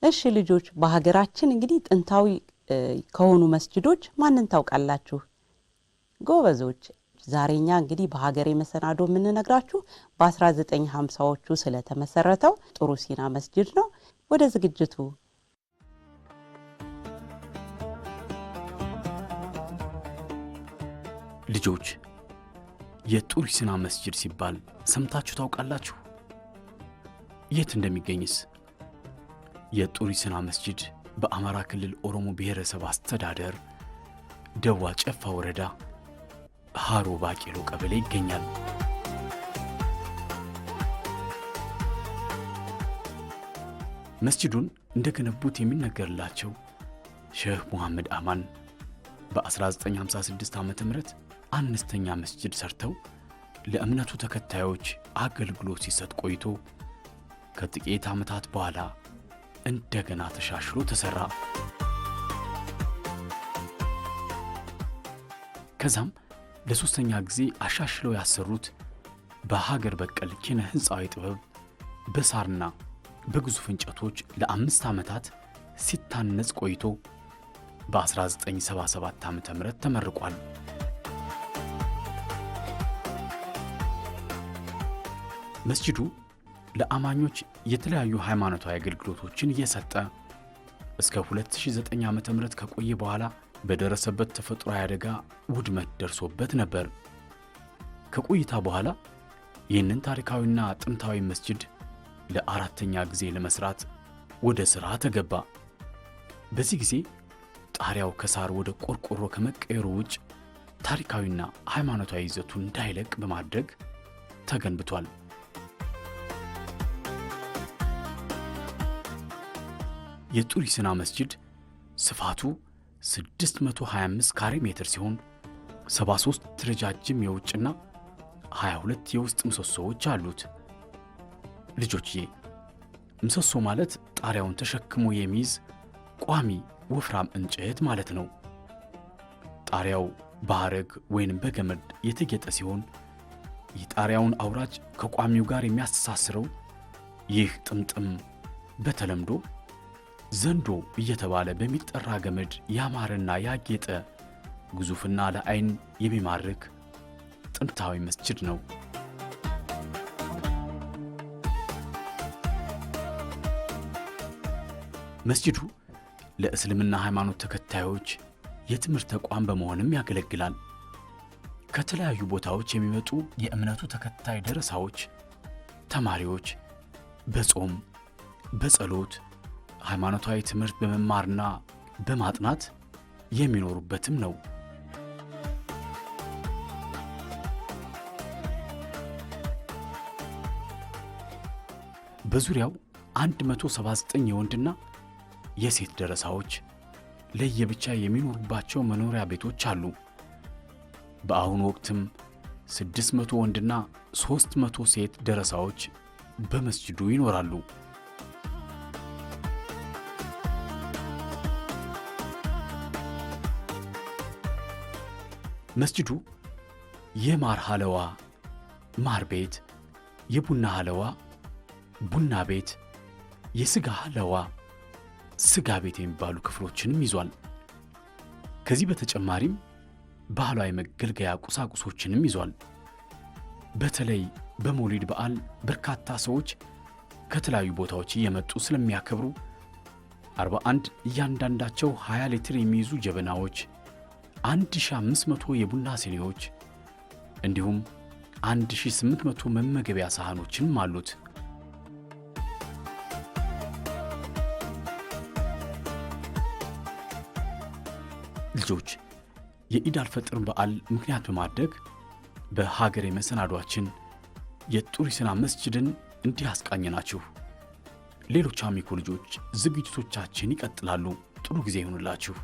እሺ ልጆች በሀገራችን እንግዲህ ጥንታዊ ከሆኑ መስጂዶች ማንን ታውቃላችሁ? ጎበዞች ዛሬኛ እንግዲህ በሀገሬ መሰናዶ የምንነግራችሁ በ1950ዎቹ ስለተመሰረተው ጥሩ ሲና መስጂድ ነው። ወደ ዝግጅቱ ልጆች የጡር ሲና መስጂድ ሲባል ሰምታችሁ ታውቃላችሁ? የት እንደሚገኝስ? የጡር ሲና መስጂድ በአማራ ክልል ኦሮሞ ብሔረሰብ አስተዳደር ደዋ ጨፋ ወረዳ ሃሮ ባቄሎ ቀበሌ ይገኛል። መስጂዱን እንደገነቡት የሚነገርላቸው ሼህ ሙሐመድ አማን በ1956 ዓ.ም አነስተኛ መስጂድ ሰርተው ለእምነቱ ተከታዮች አገልግሎት ሲሰጥ ቆይቶ ከጥቂት ዓመታት በኋላ እንደገና ተሻሽሎ ተሰራ። ከዛም ለሶስተኛ ጊዜ አሻሽለው ያሰሩት በሀገር በቀል ኪነ ህንፃዊ ጥበብ በሳርና በግዙፍ እንጨቶች ለ5 ዓመታት ሲታነጽ ቆይቶ በ1977 ዓ.ም ተመርቋል። መስጂዱ ለአማኞች የተለያዩ ሃይማኖታዊ አገልግሎቶችን እየሰጠ እስከ 2009 ዓ.ም ከቆየ በኋላ በደረሰበት ተፈጥሯዊ አደጋ ውድመት ደርሶበት ነበር። ከቆይታ በኋላ ይህንን ታሪካዊና ጥንታዊ መስጂድ ለአራተኛ ጊዜ ለመስራት ወደ ሥራ ተገባ። በዚህ ጊዜ ጣሪያው ከሳር ወደ ቆርቆሮ ከመቀየሩ ውጭ ታሪካዊና ሃይማኖታዊ ይዘቱን እንዳይለቅ በማድረግ ተገንብቷል። የጡር ሲና መስጂድ ስፋቱ 625 ካሬ ሜትር ሲሆን 73 ረጃጅም የውጭና 22 የውስጥ ምሰሶዎች አሉት። ልጆችዬ ምሰሶ ማለት ጣሪያውን ተሸክሞ የሚይዝ ቋሚ ወፍራም እንጨት ማለት ነው። ጣሪያው በሐረግ ወይንም በገመድ የተጌጠ ሲሆን የጣሪያውን አውራጅ ከቋሚው ጋር የሚያስተሳስረው ይህ ጥምጥም በተለምዶ ዘንዶ እየተባለ በሚጠራ ገመድ ያማረና ያጌጠ ግዙፍና ለዓይን የሚማርክ ጥንታዊ መስጂድ ነው። መስጂዱ ለእስልምና ሃይማኖት ተከታዮች የትምህርት ተቋም በመሆንም ያገለግላል። ከተለያዩ ቦታዎች የሚመጡ የእምነቱ ተከታይ ደረሳዎች፣ ተማሪዎች በጾም በጸሎት ሃይማኖታዊ ትምህርት በመማርና በማጥናት የሚኖሩበትም ነው። በዙሪያው 179 የወንድና የሴት ደረሳዎች ለየብቻ የሚኖሩባቸው መኖሪያ ቤቶች አሉ። በአሁኑ ወቅትም 600 ወንድና 300 ሴት ደረሳዎች በመስጂዱ ይኖራሉ። መስጂዱ የማር ሐለዋ ማር ቤት፣ የቡና ሐለዋ ቡና ቤት፣ የሥጋ ሐለዋ ሥጋ ቤት የሚባሉ ክፍሎችንም ይዟል። ከዚህ በተጨማሪም ባህላዊ መገልገያ ቁሳቁሶችንም ይዟል። በተለይ በመውሊድ በዓል በርካታ ሰዎች ከተለያዩ ቦታዎች እየመጡ ስለሚያከብሩ 41 እያንዳንዳቸው 20 ሊትር የሚይዙ ጀበናዎች፣ 1500 የቡና ሲኒዎች እንዲሁም 1800 መመገቢያ ሳህኖችንም አሉት። ልጆች የኢድ አልፈጥርን በዓል ምክንያት በማድረግ በሀገሬ መሰናዷችን የጡር ሲና መስጂድን እንዲህ አስቃኘናችሁ። ሌሎች አሚኮ ልጆች ዝግጅቶቻችን ይቀጥላሉ። ጥሩ ጊዜ ይሁንላችሁ።